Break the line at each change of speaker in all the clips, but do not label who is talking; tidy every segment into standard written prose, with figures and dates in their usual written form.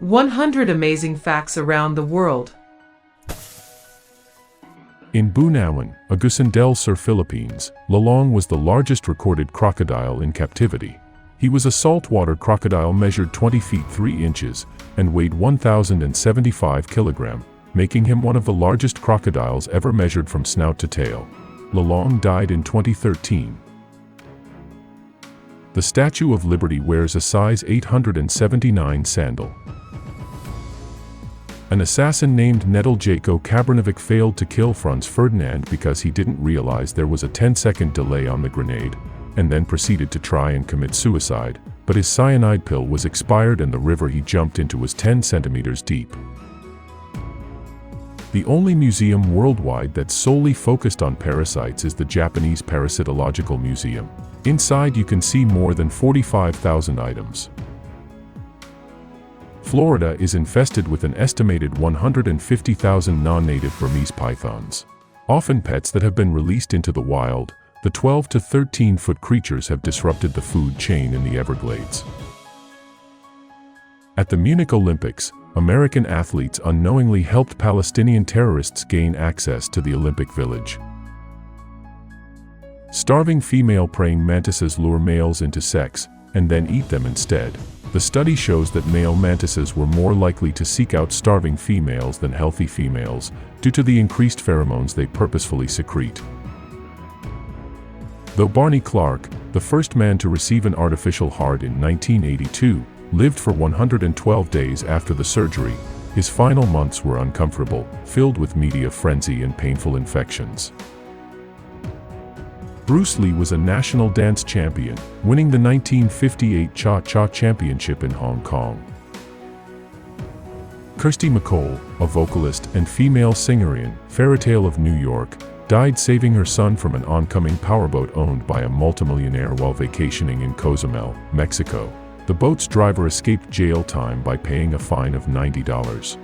100 amazing facts around the world.
In Bunawan, Agusan del Sur, Philippines, Lalong was the largest recorded crocodile in captivity. He was a saltwater crocodile, measured 20 feet 3 inches and weighed 1,075 kilograms, making him one of the largest crocodiles ever measured from snout to tail. Lalong died in 2013. The Statue of Liberty wears a size 879 sandal. An assassin named Nedeljko Kabranovic failed to kill Franz Ferdinand because he didn't realize there was a 10-second delay on the grenade, and then proceeded to try and commit suicide, but his cyanide pill was expired and the river he jumped into was 10 centimeters deep. The only museum worldwide that's solely focused on parasites is the Japanese Parasitological Museum. Inside you can see more than 45,000 items. Florida is infested with an estimated 150,000 non-native Burmese pythons. Often pets that have been released into the wild, the 12 to 13-foot creatures have disrupted the food chain in the Everglades. At the Munich Olympics, American athletes unknowingly helped Palestinian terrorists gain access to the Olympic Village. Starving female praying mantises lure males into sex, and then eat them instead. The study shows that male mantises were more likely to seek out starving females than healthy females, due to the increased pheromones they purposefully secrete. Though Barney Clark, the first man to receive an artificial heart in 1982, lived for 112 days after the surgery, his final months were uncomfortable, filled with media frenzy and painful infections. Bruce Lee was a national dance champion, winning the 1958 Cha-Cha Championship in Hong Kong. Kirsty MacColl, a vocalist and female singer in Fairytale of New York, died saving her son from an oncoming powerboat owned by a multimillionaire while vacationing in Cozumel, Mexico. The boat's driver escaped jail time by paying a fine of $90.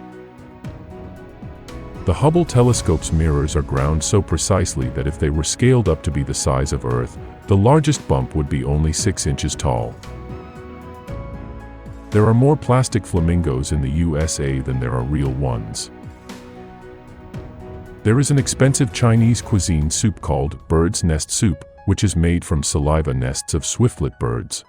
The Hubble telescope's mirrors are ground so precisely that if they were scaled up to be the size of Earth, the largest bump would be only 6 inches tall. There are more plastic flamingos in the USA than there are real ones. There is an expensive Chinese cuisine soup called bird's nest soup, which is made from saliva nests of swiftlet birds.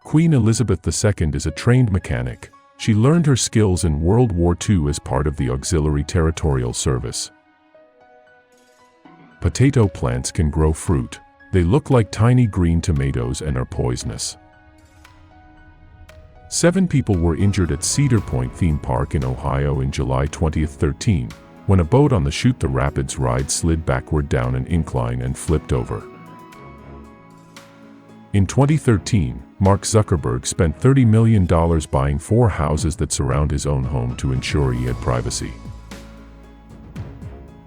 Queen Elizabeth II is a trained mechanic. She learned her skills in World War II as part of the Auxiliary Territorial Service. Potato plants can grow fruit. They look like tiny green tomatoes and are poisonous. 7 people were injured at Cedar Point theme park in Ohio in July 2013, when a boat on the Shoot the Rapids ride slid backward down an incline and flipped over. In 2013, Mark Zuckerberg spent $30 million buying 4 houses that surround his own home to ensure he had privacy.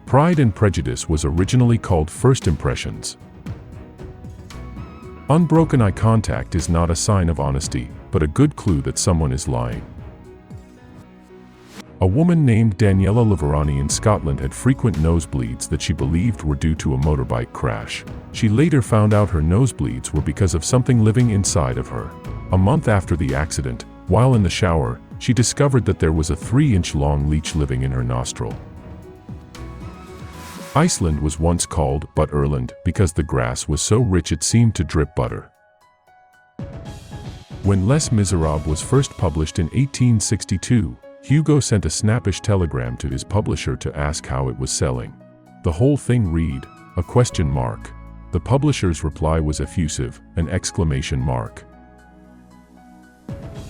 Pride and Prejudice was originally called First Impressions. Unbroken eye contact is not a sign of honesty, but a good clue that someone is lying. A woman named Daniela Laverani in Scotland had frequent nosebleeds that she believed were due to a motorbike crash. She later found out her nosebleeds were because of something living inside of her. A month after the accident, while in the shower, she discovered that there was a 3-inch-long leech living in her nostril. Iceland was once called Butterland because the grass was so rich it seemed to drip butter. When Les Miserables was first published in 1862, Hugo sent a snappish telegram to his publisher to ask how it was selling. The whole thing read, a question mark. The publisher's reply was effusive, an exclamation mark.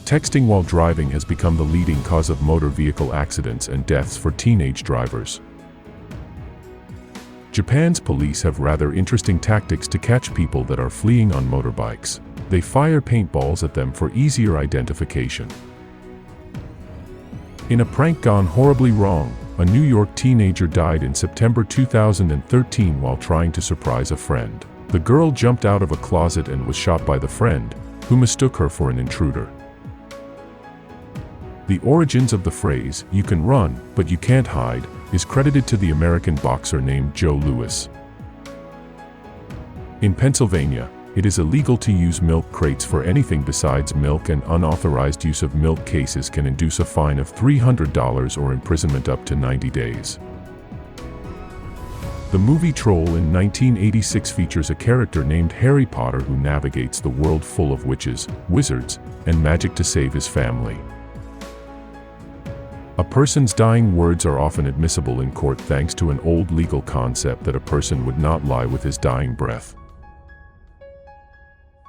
Texting while driving has become the leading cause of motor vehicle accidents and deaths for teenage drivers. Japan's police have rather interesting tactics to catch people that are fleeing on motorbikes. They fire paintballs at them for easier identification. In a prank gone horribly wrong, a New York teenager died in September 2013 while trying to surprise a friend. The girl jumped out of a closet and was shot by the friend, who mistook her for an intruder. The origins of the phrase, "you can run, but you can't hide," is credited to the American boxer named Joe Louis. In Pennsylvania, It is illegal to use milk crates for anything besides milk, and unauthorized use of milk cases can induce a fine of $300 or imprisonment up to 90 days. The movie Troll in 1986 features a character named Harry Potter who navigates the world full of witches, wizards, and magic to save his family. A person's dying words are often admissible in court thanks to an old legal concept that a person would not lie with his dying breath.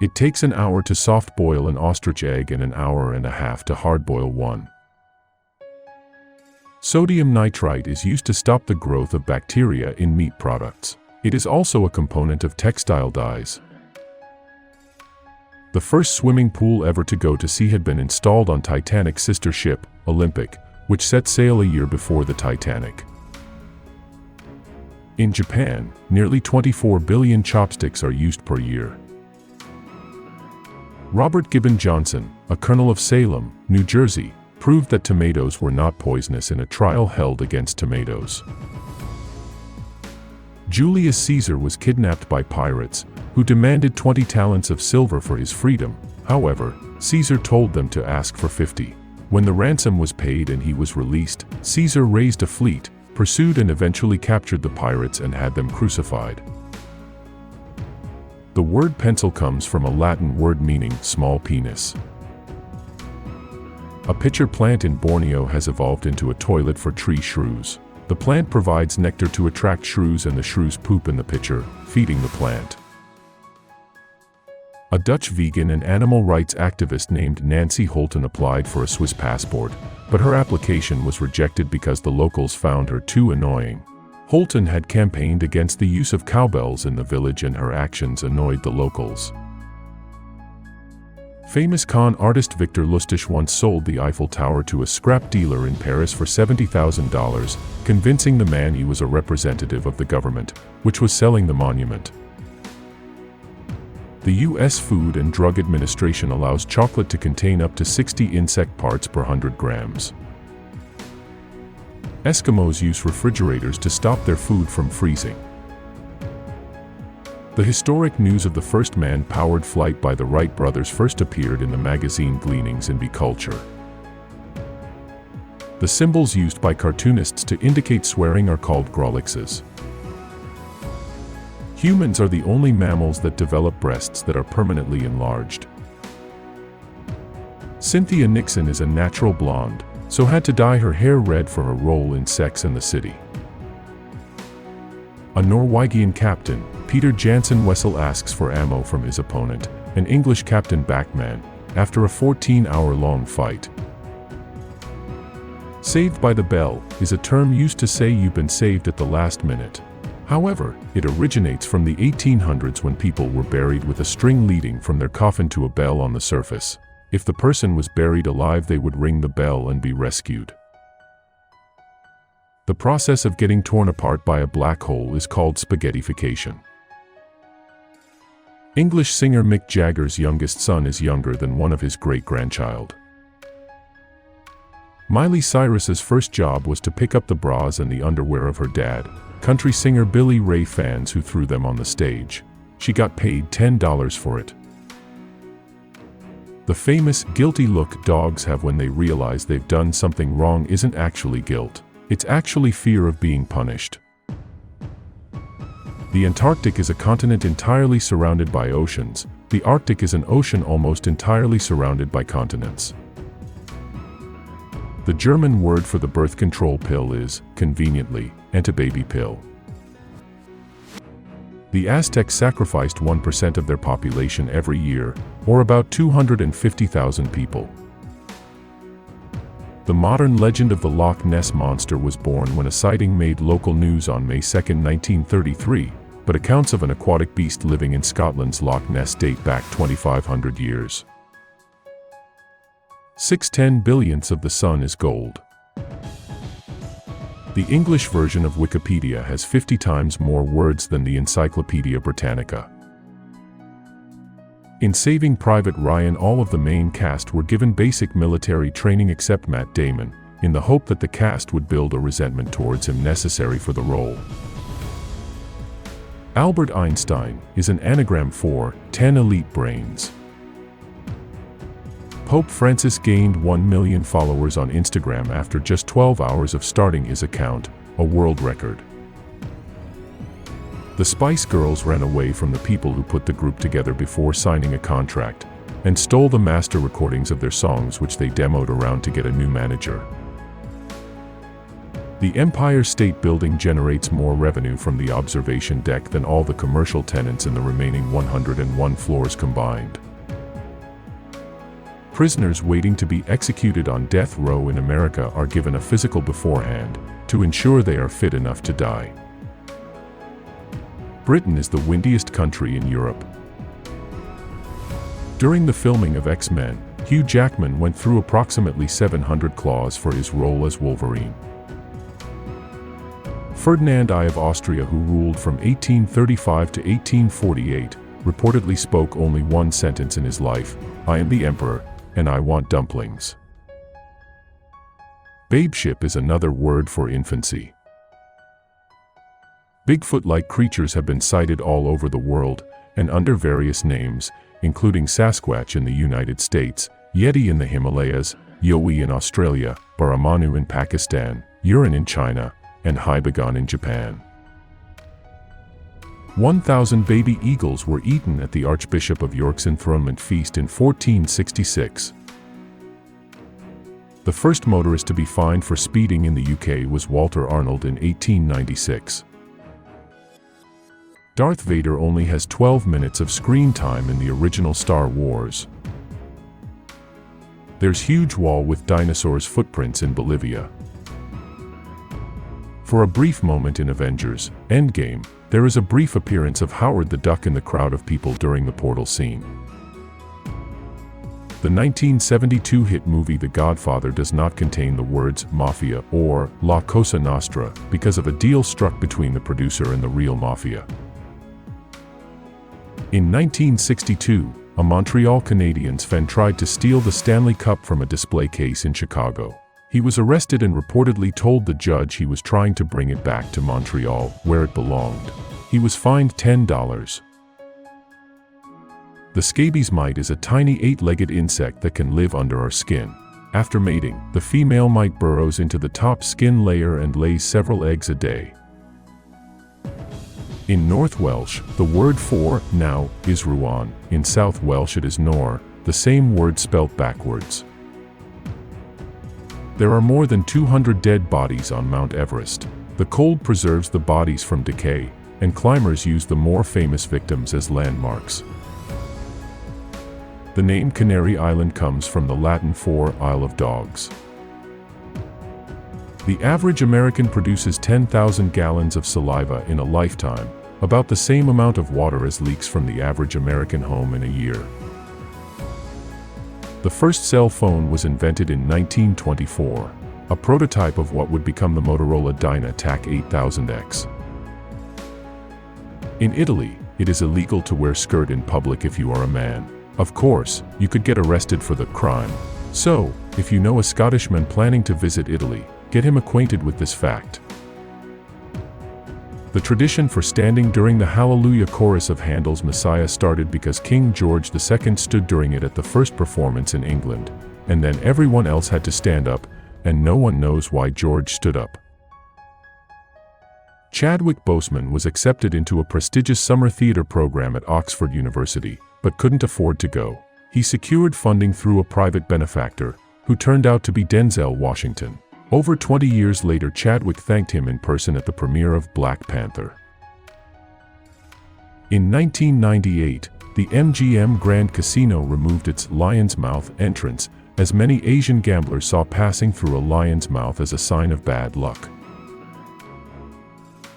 It takes an hour to soft boil an ostrich egg and an hour and a half to hard boil one. Sodium nitrite is used to stop the growth of bacteria in meat products. It is also a component of textile dyes. The first swimming pool ever to go to sea had been installed on Titanic's sister ship, Olympic, which set sail a year before the Titanic. In Japan, nearly 24 billion chopsticks are used per year. Robert Gibbon Johnson, a colonel of Salem, New Jersey, proved that tomatoes were not poisonous in a trial held against tomatoes. Julius Caesar was kidnapped by pirates, who demanded 20 talents of silver for his freedom. However, Caesar told them to ask for 50. When the ransom was paid and he was released, Caesar raised a fleet, pursued and eventually captured the pirates and had them crucified. The word pencil comes from a Latin word meaning small penis. A pitcher plant in Borneo has evolved into a toilet for tree shrews. The plant provides nectar to attract shrews, and the shrews poop in the pitcher, feeding the plant. A Dutch vegan and animal rights activist named Nancy Holton applied for a Swiss passport, but her application was rejected because the locals found her too annoying. Holton had campaigned against the use of cowbells in the village, and her actions annoyed the locals. Famous con artist Victor Lustig once sold the Eiffel Tower to a scrap dealer in Paris for $70,000, convincing the man he was a representative of the government, which was selling the monument. The U.S. Food and Drug Administration allows chocolate to contain up to 60 insect parts per 100 grams. Eskimos use refrigerators to stop their food from freezing. The historic news of the first man-powered flight by the Wright brothers first appeared in the magazine Gleanings in Bee Culture. The symbols used by cartoonists to indicate swearing are called grolixes. Humans are the only mammals that develop breasts that are permanently enlarged. Cynthia Nixon is a natural blonde, so had to dye her hair red for her role in Sex and the City. A Norwegian captain, Peter Jansen Wessel, asks for ammo from his opponent, an English Captain Backman, after a 14-hour-long fight. Saved by the bell is a term used to say you've been saved at the last minute. However, it originates from the 1800s when people were buried with a string leading from their coffin to a bell on the surface. If the person was buried alive, they would ring the bell and be rescued. The process of getting torn apart by a black hole is called spaghettification. English singer Mick Jagger's youngest son is younger than one of his great-grandchild. Miley Cyrus's first job was to pick up the bras and the underwear of her dad, country singer Billy Ray fans, who threw them on the stage. She got paid $10 for it. The famous guilty look dogs have when they realize they've done something wrong isn't actually guilt. It's actually fear of being punished. The Antarctic is a continent entirely surrounded by oceans. The Arctic is an ocean almost entirely surrounded by continents. The German word for the birth control pill is, conveniently, antibaby pill. The Aztecs sacrificed 1% of their population every year, or about 250,000 people. The modern legend of the Loch Ness Monster was born when a sighting made local news on May 2, 1933, but accounts of an aquatic beast living in Scotland's Loch Ness date back 2,500 years. 6/10 billionths of the sun is gold. The English version of Wikipedia has 50 times more words than the Encyclopedia Britannica. In Saving Private Ryan, all of the main cast were given basic military training except Matt Damon, in the hope that the cast would build a resentment towards him necessary for the role. Albert Einstein is an anagram for 10 elite brains. Pope Francis gained 1 million followers on Instagram after just 12 hours of starting his account, a world record. The Spice Girls ran away from the people who put the group together before signing a contract, and stole the master recordings of their songs which they demoed around to get a new manager. The Empire State Building generates more revenue from the observation deck than all the commercial tenants in the remaining 101 floors combined. Prisoners waiting to be executed on death row in America are given a physical beforehand to ensure they are fit enough to die. Britain is the windiest country in Europe. During the filming of X-Men, Hugh Jackman went through approximately 700 claws for his role as Wolverine. Ferdinand I of Austria, who ruled from 1835 to 1848, reportedly spoke only one sentence in his life: "I am the emperor, and I want dumplings." Babeship is another word for infancy. Bigfoot-like creatures have been sighted all over the world, and under various names, including Sasquatch in the United States, Yeti in the Himalayas, Yowie in Australia, Baramanu in Pakistan, Yurin in China, and Haibagon in Japan. 1,000 baby eagles were eaten at the Archbishop of York's enthronement feast in 1466. The first motorist to be fined for speeding in the UK was Walter Arnold in 1896. Darth Vader only has 12 minutes of screen time in the original Star Wars. There's huge wall with dinosaurs' footprints in Bolivia. For a brief moment in Avengers: Endgame, there is a brief appearance of Howard the Duck in the crowd of people during the portal scene. The 1972 hit movie The Godfather does not contain the words Mafia or La Cosa Nostra because of a deal struck between the producer and the real Mafia. In 1962, a Montreal Canadiens fan tried to steal the Stanley Cup from a display case in Chicago. He was arrested and reportedly told the judge he was trying to bring it back to Montreal, where it belonged. He was fined $10. The scabies mite is a tiny 8-legged insect that can live under our skin. After mating, the female mite burrows into the top skin layer and lays several eggs a day. In North Welsh, the word for now is ruan. In South Welsh it is nor, the same word spelt backwards. There are more than 200 dead bodies on Mount Everest. The cold preserves the bodies from decay, and climbers use the more famous victims as landmarks. The name Canary Island comes from the Latin for Isle of Dogs. The average American produces 10,000 gallons of saliva in a lifetime, about the same amount of water as leaks from the average American home in a year. The first cell phone was invented in 1924, a prototype of what would become the Motorola Dynatac 8000X. In Italy, it is illegal to wear skirt in public if you are a man. Of course, you could get arrested for the crime. So, if you know a Scottishman planning to visit Italy, get him acquainted with this fact. The tradition for standing during the Hallelujah chorus of Handel's Messiah started because King George II stood during it at the first performance in England, and then everyone else had to stand up, and no one knows why George stood up. Chadwick Boseman was accepted into a prestigious summer theater program at Oxford University, but couldn't afford to go. He secured funding through a private benefactor, who turned out to be Denzel Washington. Over 20 years later, Chadwick thanked him in person at the premiere of Black Panther. In 1998, the MGM Grand Casino removed its Lion's Mouth entrance, as many Asian gamblers saw passing through a lion's mouth as a sign of bad luck.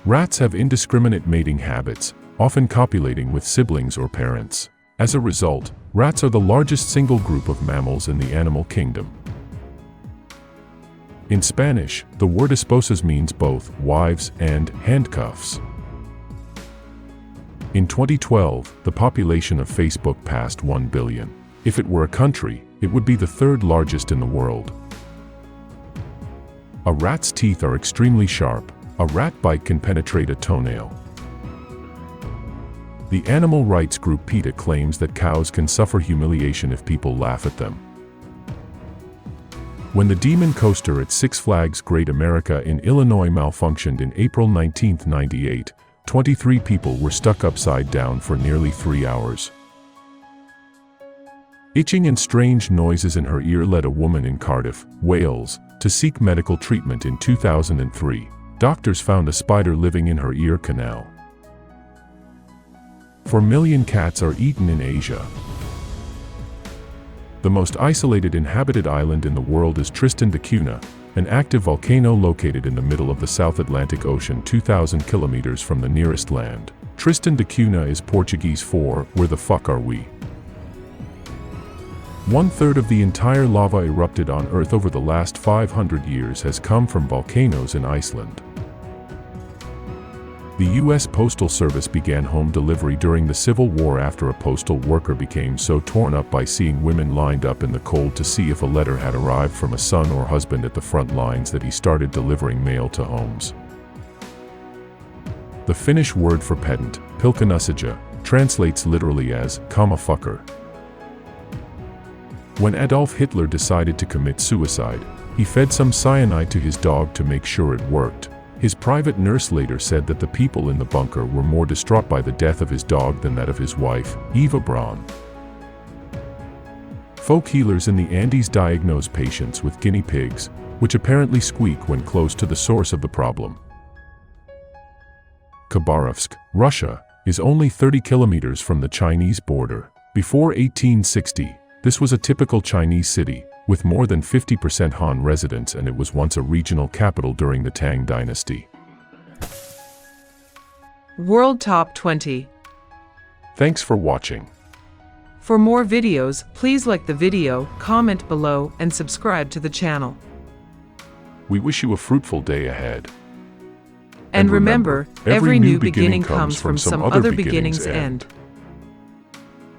Rats have indiscriminate mating habits, often copulating with siblings or parents. As a result, rats are the largest single group of mammals in the animal kingdom. In Spanish, the word esposas means both wives and handcuffs. In 2012, the population of Facebook passed 1 billion. If it were a country, it would be the third largest in the world. A rat's teeth are extremely sharp. A rat bite can penetrate a toenail. The animal rights group PETA claims that cows can suffer humiliation if people laugh at them. When the Demon Coaster at Six Flags Great America in Illinois malfunctioned in April 1998, 23 people were stuck upside down for nearly 3 hours. Itching and strange noises in her ear led a woman in Cardiff, Wales, to seek medical treatment in 2003. Doctors found a spider living in her ear canal. 4 million cats are eaten in Asia. The most isolated inhabited island in the world is Tristan da Cunha, an active volcano located in the middle of the South Atlantic Ocean 2,000 kilometers from the nearest land. Tristan da Cunha is Portuguese for, "Where the fuck are we?" 1/3 of the entire lava erupted on Earth over the last 500 years has come from volcanoes in Iceland. The U.S. Postal Service began home delivery during the Civil War after a postal worker became so torn up by seeing women lined up in the cold to see if a letter had arrived from a son or husband at the front lines that he started delivering mail to homes. The Finnish word for pedant, pilkkanusija, translates literally as, "comma fucker." When Adolf Hitler decided to commit suicide, he fed some cyanide to his dog to make sure it worked. His private nurse later said that the people in the bunker were more distraught by the death of his dog than that of his wife, Eva Braun. Folk healers in the Andes diagnose patients with guinea pigs, which apparently squeak when close to the source of the problem. Khabarovsk, Russia, is only 30 kilometers from the Chinese border. Before 1860, this was a typical Chinese city, with more than 50% Han residents, and it was once a regional capital during the Tang Dynasty.
World Top 20.
Thanks for watching.
For more videos, please like the video, comment below, and subscribe to the channel.
We wish you a fruitful day ahead.
And remember, every new beginning comes from some other beginning's end.